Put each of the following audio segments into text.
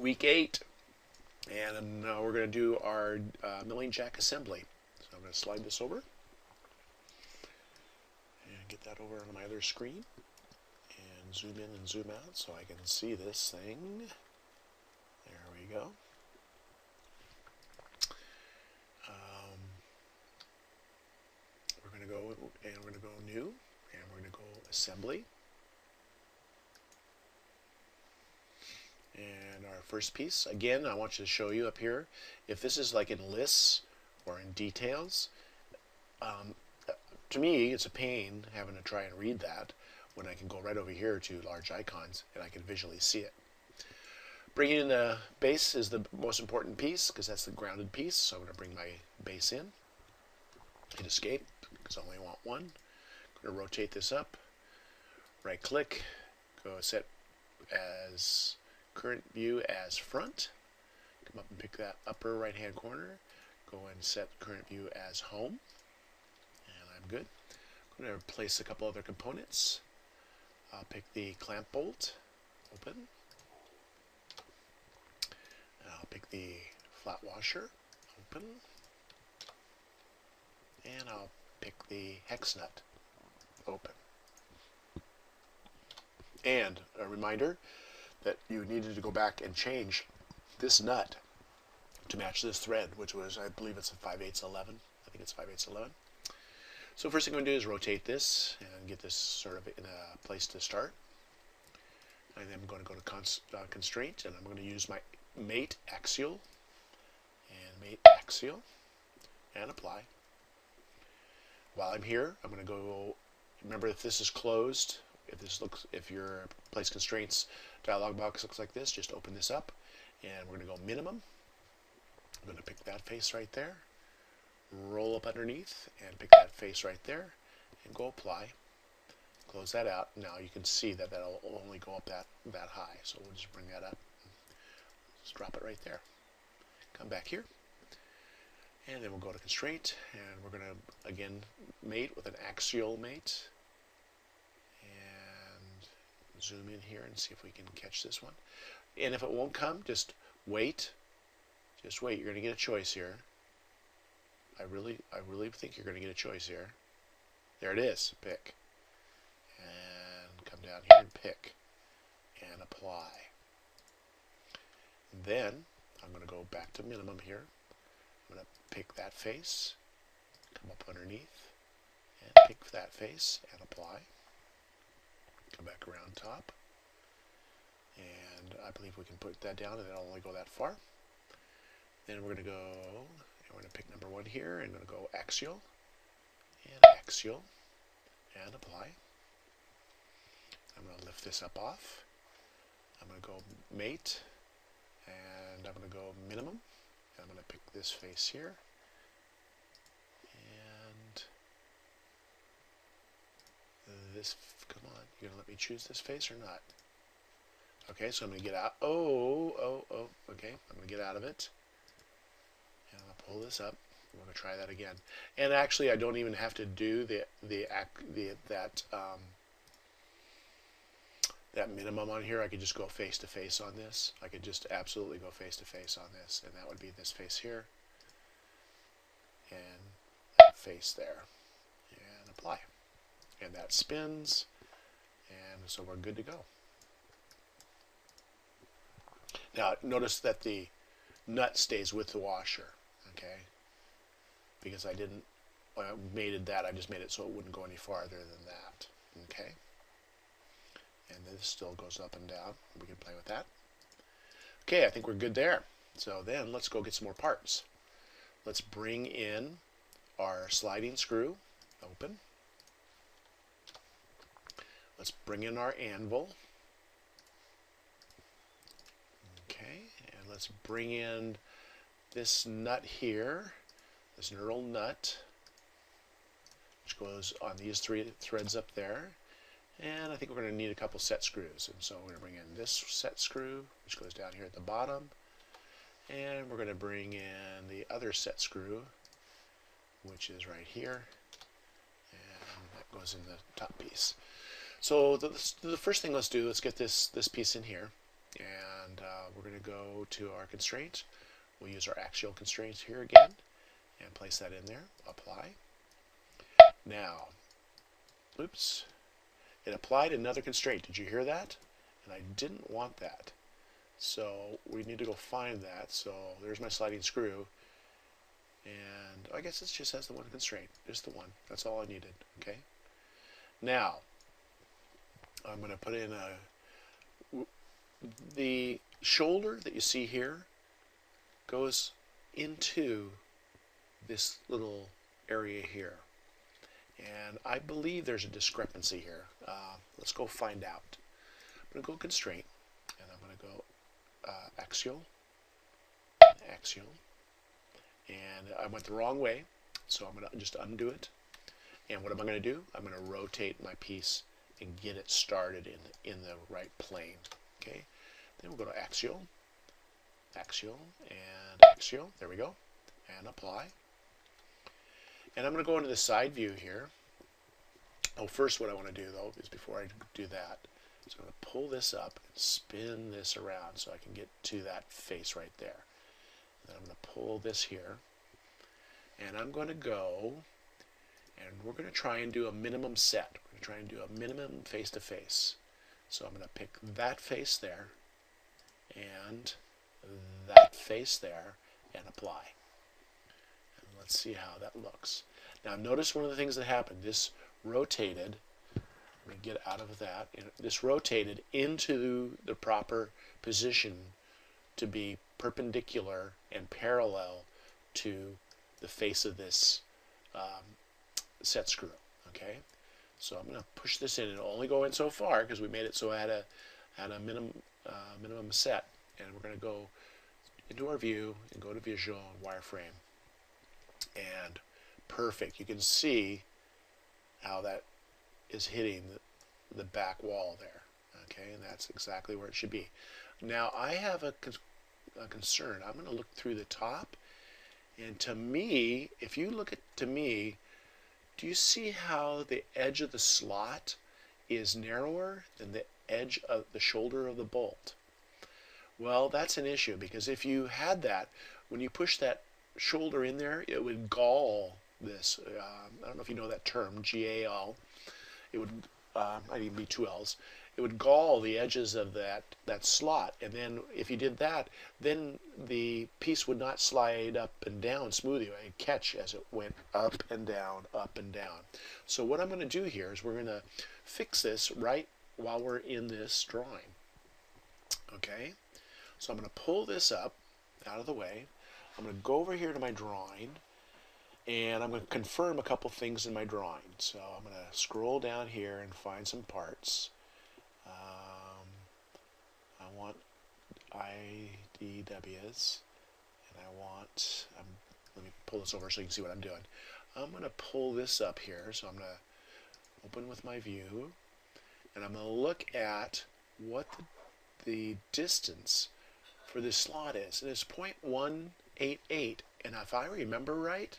week 8, and we're going to do our milling jack assembly. So I'm going to slide this over and get that over on my other screen and zoom in and zoom out so I can see this thing. There we go. We're going to go and we're going to go new, and we're going to go assembly. And our first piece, again, I want you to show you up here, if this is like in lists or in details, to me it's a pain having to try and read that when I can go right over here to large icons and I can visually see it. Bringing in the base is the most important piece because that's the grounded piece, so I'm going to bring my base in, hit escape because I only want one. I'm going to rotate this up, right click, go set as current view as front, come up and pick that upper right hand corner, go and set current view as home, and I'm good. I'm going to place a couple other components. I'll pick the clamp bolt, open. I'll pick the flat washer, open, and I'll pick the hex nut, open. And a reminder that you needed to go back and change this nut to match this thread, which was, I believe it's a 5/8 11. I think it's 5/8 11. So first thing I'm going to do is rotate this and get this sort of in a place to start. And then I'm going to go to constraint, and I'm going to use my mate axial and apply. While I'm here, I'm going to go, remember if this is closed, if your place constraints dialog box looks like this, just open this up and we're going to go minimum. I'm going to pick that face right there, roll up underneath and pick that face right there and go apply. Close that out. Now you can see that that'll only go up that high, so we'll just bring that up. Just drop it right there. Come back here and then we'll go to constraint, and we're going to again mate with an axial mate. Zoom in here and see if we can catch this one. And if it won't come, just wait. Just wait. You're going to get a choice here. I really think you're going to get a choice here. There it is. Pick. And come down here and pick. And apply. And then I'm going to go back to minimum here. I'm going to pick that face. Come up underneath. And pick that face and apply. Come back around top, and I believe we can put that down and it'll only go that far. Then we're going to go, and we're going to pick number 1 here, and I'm going to go axial, and apply. I'm going to lift this up off. I'm going to go mate, and I'm going to go minimum. I'm going to pick this face here, and this, come on, you're going to let me choose this face or not? Okay, so I'm going to get out. Okay, I'm going to get out of it. And I'll pull this up. We're going to try that again. And actually, I don't even have to do that minimum on here. I could just go face to face on this. I could just absolutely go face to face on this, and that would be this face here, and that face there, and apply. And that spins, and so we're good to go. Now notice that the nut stays with the washer, okay? Because I didn't, when I mated that, I just made it so it wouldn't go any farther than that, okay? And this still goes up and down. We can play with that. Okay, I think we're good there. So then let's go get some more parts. Let's bring in our sliding screw, open. Let's bring in our anvil. Okay, and let's bring in this nut here, this knurled nut, which goes on these 3 threads up there. And I think we're going to need a couple set screws. And so we're going to bring in this set screw, which goes down here at the bottom. And we're going to bring in the other set screw, which is right here. And that goes in the top piece. So the first thing let's do, let's get this piece in here. And And we're going to go to our constraint. We'll use our axial constraints here again and place that in there. Apply. Now, oops, it applied another constraint. Did you hear that? And I didn't want that. So we need to go find that. So there's my sliding screw. And I guess it just has the one constraint. Just the one. That's all I needed. Okay. Now, I'm going to put in the shoulder that you see here goes into this little area here. And I believe there's a discrepancy here. Let's go find out. I'm going to go constraint, and I'm going to go axial, axial. And I went the wrong way, so I'm going to just undo it. And what am I going to do? I'm going to rotate my piece and get it started in the right plane. Okay. Then we'll go to axial, axial, and axial. There we go. And apply. And I'm going to go into the side view here. Oh, first what I want to do, though, is before I do that, is I'm going to pull this up and spin this around so I can get to that face right there. And then I'm going to pull this here. And I'm going to go, and we're going to try and do a minimum set. We're going to try and do a minimum face-to-face. So I'm going to pick that face there, and that face there, and apply. And let's see how that looks. Now notice one of the things that happened. This rotated, let me get out of that, this rotated into the proper position to be perpendicular and parallel to the face of this set screw. Okay, so I'm going to push this in and only go in so far because we made it so I had a minimum set, and we're going to go into our view and go to visual and wireframe, and perfect. You can see how that is hitting the back wall there. Okay, and that's exactly where it should be. Now I have a concern. I'm going to look through the top, and to me, if you look to me, do you see how the edge of the slot is narrower than the edge of the shoulder of the bolt? Well, that's an issue, because if you had that, when you push that shoulder in there, it would gall this. I don't know if you know that term, G-A-L. It would, might even be two L's. It would gall the edges of that slot, and then if you did that, then the piece would not slide up and down smoothly. It would catch as it went up and down, up and down. So what I'm going to do here is we're going to fix this right while we're in this drawing. Okay, so I'm going to pull this up out of the way. I'm going to go over here to my drawing, and I'm going to confirm a couple things in my drawing. So I'm going to scroll down here and find some parts. I want IDWs, and I want, let me pull this over so you can see what I'm doing. I'm going to pull this up here, so I'm going to open with my view, and I'm going to look at what the distance for this slot is, and it's 0.188, and if I remember right,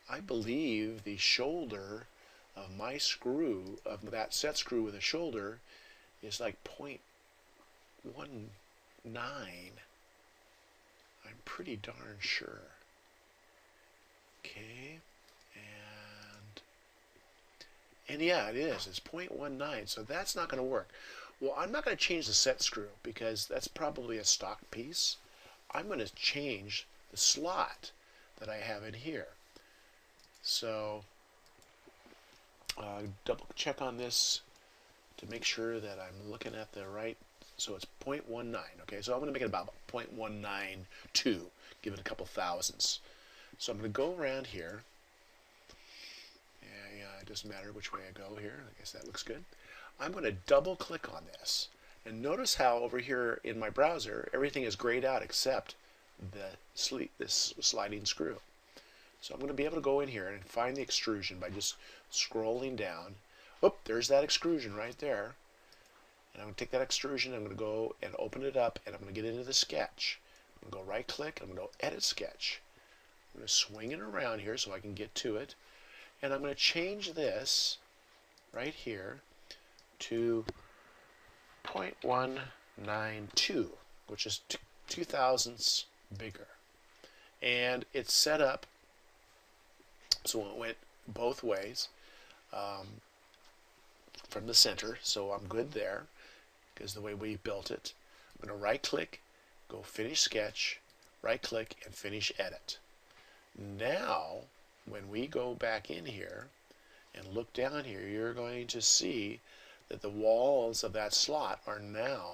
I believe the shoulder of my screw, of that set screw with a shoulder, is like 0.19. I'm pretty darn sure. Okay, and yeah, it is. It's 0.19, so that's not going to work. Well, I'm not going to change the set screw because that's probably a stock piece. I'm going to change the slot that I have in here. So double check on this to make sure that I'm looking at the right. So it's 0.19. Okay, so I'm going to make it about 0.192. Give it a couple thousandths. So I'm going to go around here. Yeah, it doesn't matter which way I go here. I guess that looks good. I'm going to double click on this, and notice how over here in my browser everything is grayed out except this sliding screw. So I'm going to be able to go in here and find the extrusion by just scrolling down. Whoop, there's that extrusion right there. And I'm going to take that extrusion, I'm going to go and open it up, and I'm going to get into the sketch. I'm going to go right click, I'm going to go edit sketch. I'm going to swing it around here so I can get to it. And I'm going to change this right here to 0.1 9.2, which is 2 thousandths bigger. And it's set up so it went both ways from the center, so I'm good there because the way we built it. I'm going to right click, go finish sketch, right click and finish edit. Now when we go back in here and look down here, you're going to see that the walls of that slot are now,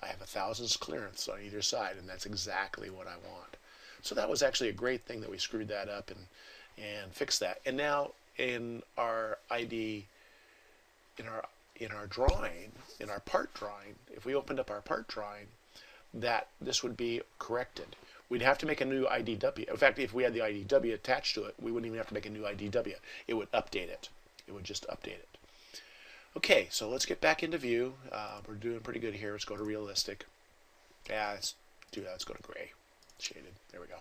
I have 1,000ths clearance on either side, and that's exactly what I want. So that was actually a great thing that we screwed that up and fixed that. And now in our ID, in our drawing, in our part drawing, if we opened up our part drawing, that this would be corrected. We'd have to make a new IDW. In fact, if we had the IDW attached to it, we wouldn't even have to make a new IDW. It would update it. It would just update it. Okay, so let's get back into view. We're doing pretty good here. Let's go to realistic. Yeah, let's do that. Let's go to gray. Shaded. There we go.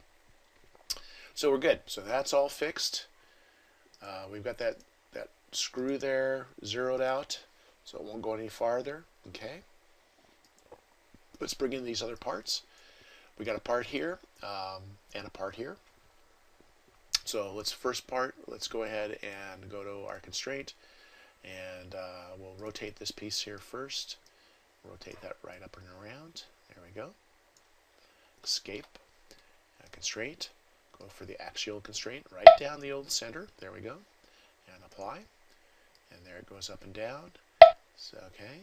So we're good. So that's all fixed. We've got that screw there zeroed out, so it won't go any farther. Okay. Let's bring in these other parts. We got a part here and a part here. So first part, let's go ahead and go to our constraint, and we'll rotate this piece here first. Rotate that right up and around. There we go. Escape. Constraint. Go for the axial constraint right down the old center. There we go. And apply. And there it goes up and down. So, okay.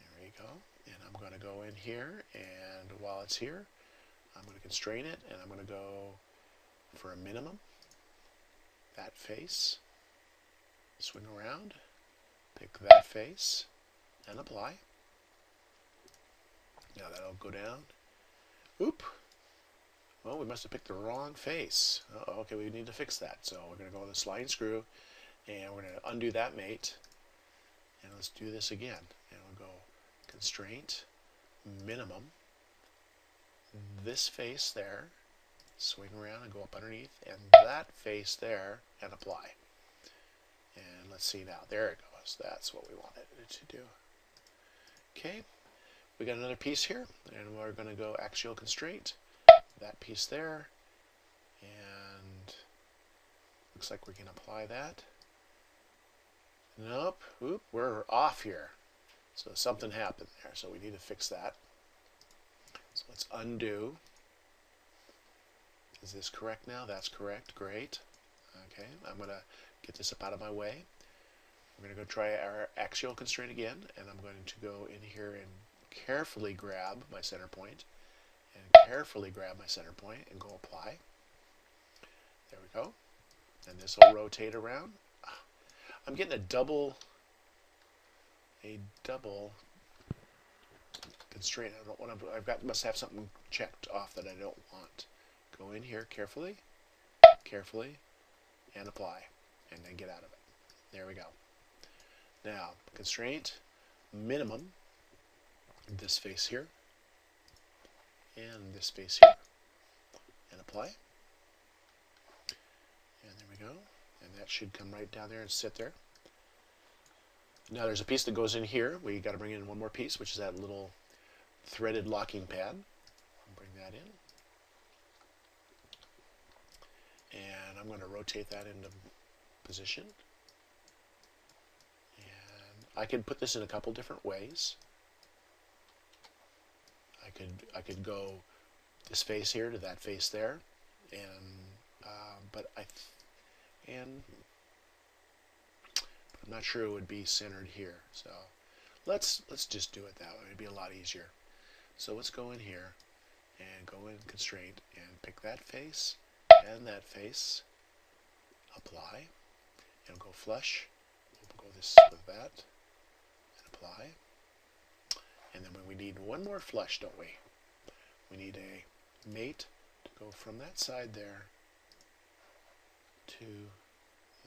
There we go. And I'm going to go in here, and while it's here, I'm going to constrain it, and I'm going to go for a minimum. That face. Swing around. Pick that face. And apply. Now that'll go down. Oop. Well, we must have picked the wrong face. Okay, we need to fix that. So we're going to go with the sliding screw, and we're going to undo that mate. And let's do this again. And we'll go constraint, minimum, this face there, swing around and go up underneath, and that face there, and apply. And let's see now. There it goes. That's what we wanted it to do. Okay. We got another piece here, and we're going to go axial constraint. That piece there, and looks like we can apply that. Nope, oop, we're off here. So something happened there, so we need to fix that. So let's undo. Is this correct now? That's correct, great. Okay, I'm going to get this up out of my way. I'm going to go try our axial constraint again, and I'm going to go in here and carefully grab my center point. And carefully grab my center point and go apply. There we go. And this will rotate around. I'm getting a double constraint. I don't want to. Must have something checked off that I don't want. Go in here carefully, and apply, and then get out of it. There we go. Now constraint minimum. This face here. And this space here, and apply. And there we go. And that should come right down there and sit there. Now there's a piece that goes in here. We got to bring in one more piece, which is that little threaded locking pad. I'll bring that in. And I'm going to rotate that into position. And I can put this in a couple different ways. I could go this face here to that face there, and but I'm not sure it would be centered here. So let's just do it that way. It'd be a lot easier. So let's go in here and go in constraint and pick that face and that face. Apply and go flush. We'll go this with that and apply. And then we need one more flush, don't we? We need a mate to go from that side there to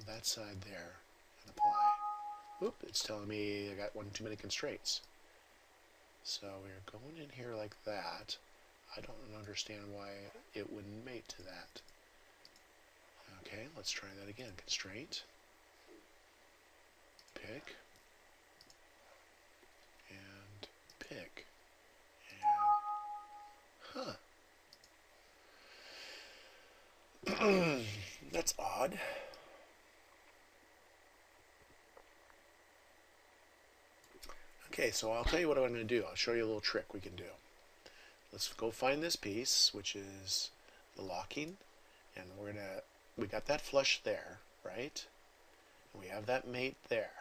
that side there and apply. Oop, it's telling me I got one too many constraints. So we're going in here like that. I don't understand why it wouldn't mate to that. Okay, let's try that again. Constraint. Pick. That's odd. Okay, so I'll tell you what I'm going to do. I'll show you a little trick we can do. Let's go find this piece, which is the locking, and we got that flush there, right? And we have that mate there.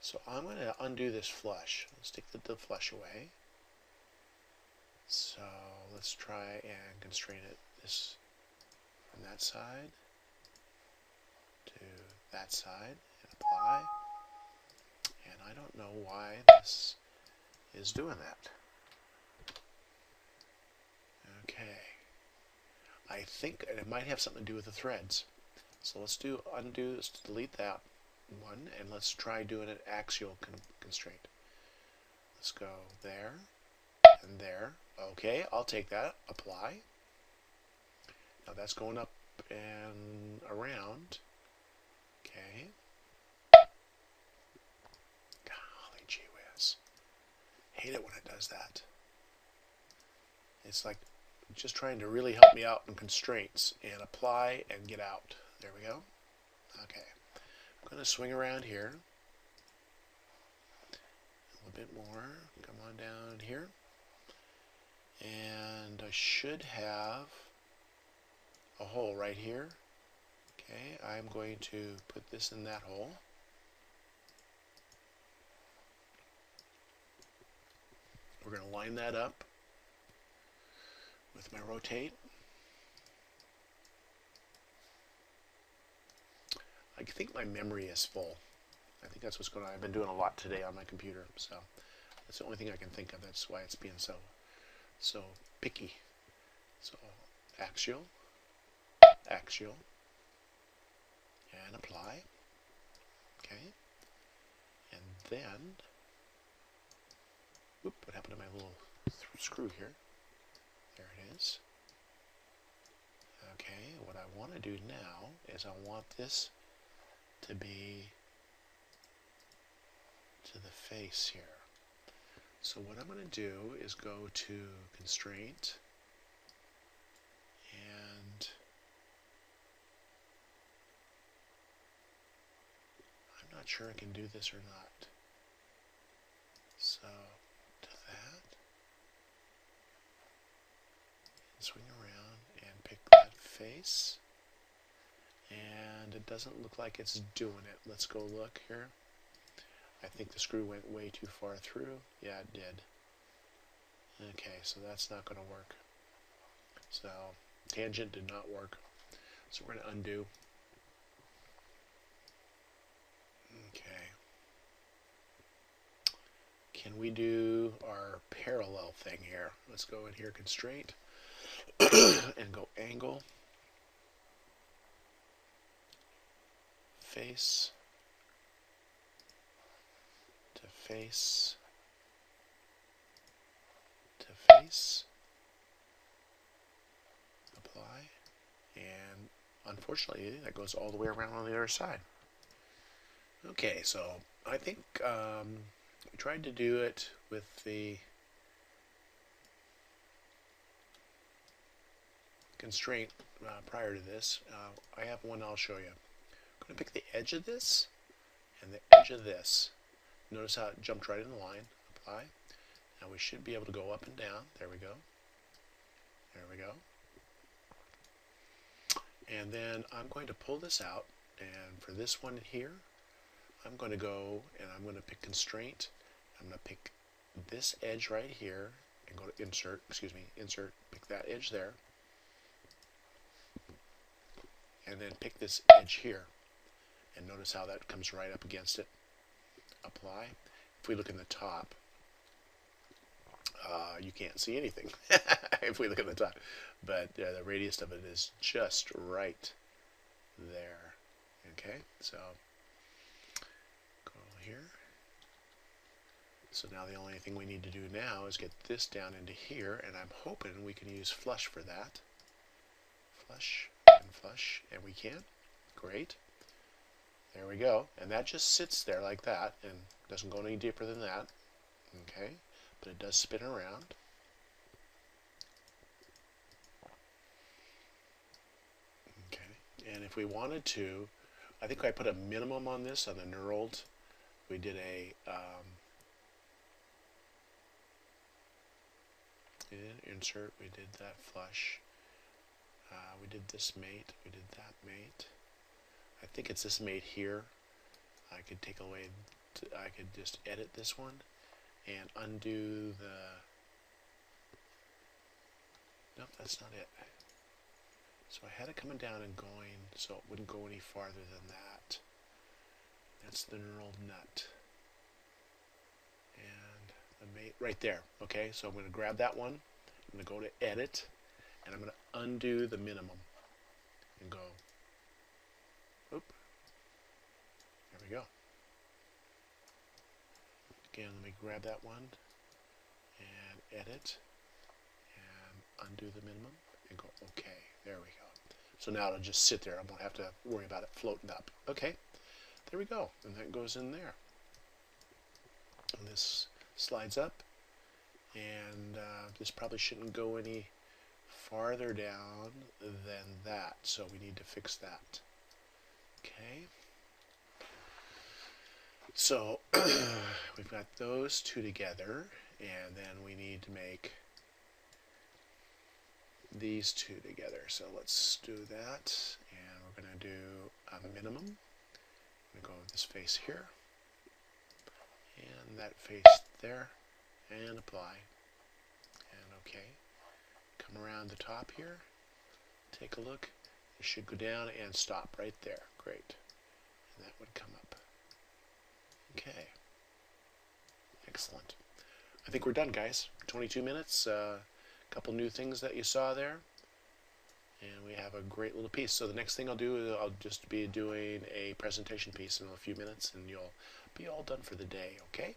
So I'm going to undo this flush. Let's take the flush away. So let's try and constrain it this from that side to that side and apply. And I don't know why this is doing that. Okay. I think it might have something to do with the threads. So let's undo, let's delete that one, and let's try doing an axial constraint. Let's go there and there. Okay, I'll take that. Apply. Now that's going up and around. Okay. Golly gee whiz. Hate it when it does that. It's like just trying to really help me out in constraints, and apply and get out. There we go. Okay. I'm going to swing around here. A little bit more. Come on down here. And I should have a hole right here. Okay, I'm going to put this in that hole. We're going to line that up with my rotate. I think my memory is full. I think that's what's going on. I've been doing a lot today on my computer, so that's the only thing I can think of. That's why it's being so picky. So axial, axial, and apply. Okay, and then, whoop, what happened to my little screw here? There it is. Okay, what I want to do now is I want this to be to the face here. So what I'm going to do is go to constraint, and I'm not sure I can do this or not. So to that, and swing around and pick that face, and it doesn't look like it's doing it. Let's go look here. I think the screw went way too far through. Yeah, it did. Okay, so that's not going to work. So tangent did not work. So we're going to undo. Okay. Can we do our parallel thing here? Let's go in here, constraint, and go angle, face, to face, to face, apply, and unfortunately that goes all the way around on the other side. Okay, so I think we tried to do it with the constraint prior to this. I have one I'll show you. I'm going to pick the edge of this and the edge of this. Notice how it jumped right in the line. Apply. Now we should be able to go up and down. There we go. There we go. And then I'm going to pull this out, and for this one here, I'm going to go and I'm going to pick constraint. I'm going to pick this edge right here and go to insert, insert, pick that edge there, and then pick this edge here. And notice how that comes right up against it. Apply. If we look in the top, you can't see anything if we look at the top, but the radius of it is just right there. Okay, so go here. So now the only thing we need to do now is get this down into here, and I'm hoping we can use flush for that. Flush and flush, and we can. Great. There we go, and that just sits there like that and doesn't go any deeper than that. Okay, but it does spin around. Okay, And if we wanted to, I think I put a minimum on this on the knurled. We did a we did insert, we did that flush, we did this mate, we did that mate. I think it's this mate here. I could take away, I could just edit this one and undo the, nope, that's not it. So I had it coming down and going so it wouldn't go any farther than that. That's the knurled nut. And the mate right there. Okay, so I'm going to grab that one. I'm going to go to edit, and I'm going to undo the minimum and go, oop, there we go. Again, let me grab that one and edit and undo the minimum and go okay. There we go. So now it'll just sit there. I won't have to worry about it floating up. Okay, there we go. And that goes in there. And this slides up, and this probably shouldn't go any farther down than that. So we need to fix that. Okay. So we've got those two together, and then we need to make these two together. So let's do that, and we're going to do a minimum. I'm going to go with this face here, and that face there, and apply, and okay. Come around the top here, take a look. It should go down and stop right there. Great. And that would come up. Okay. Excellent. I think we're done, guys. 22 minutes. Couple new things that you saw there, and we have a great little piece. So the next thing I'll do is I'll just be doing a presentation piece in a few minutes, and you'll be all done for the day. Okay.